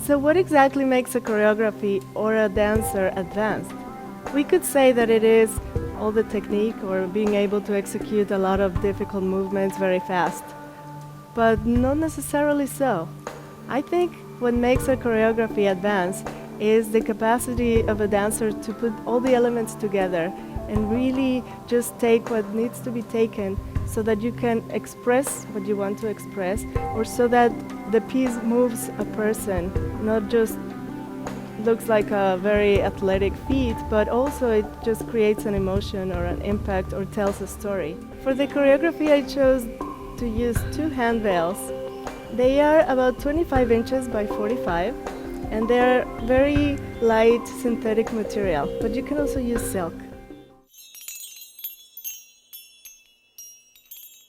So what exactly makes a choreography or a dancer advanced? We could say that it is all the technique or being able to execute a lot of difficult movements very fast, but not necessarily so. I think what makes a choreography advanced is the capacity of a dancer to put all the elements together and really just take what needs to be taken so that you can express what you want to express, or so that the piece moves a person, not just looks like a very athletic feat, but also it just creates an emotion or an impact or tells a story. For the choreography, I chose to use two hand veils. They are about 25 inches by 45, and they're very light synthetic material, but you can also use silk.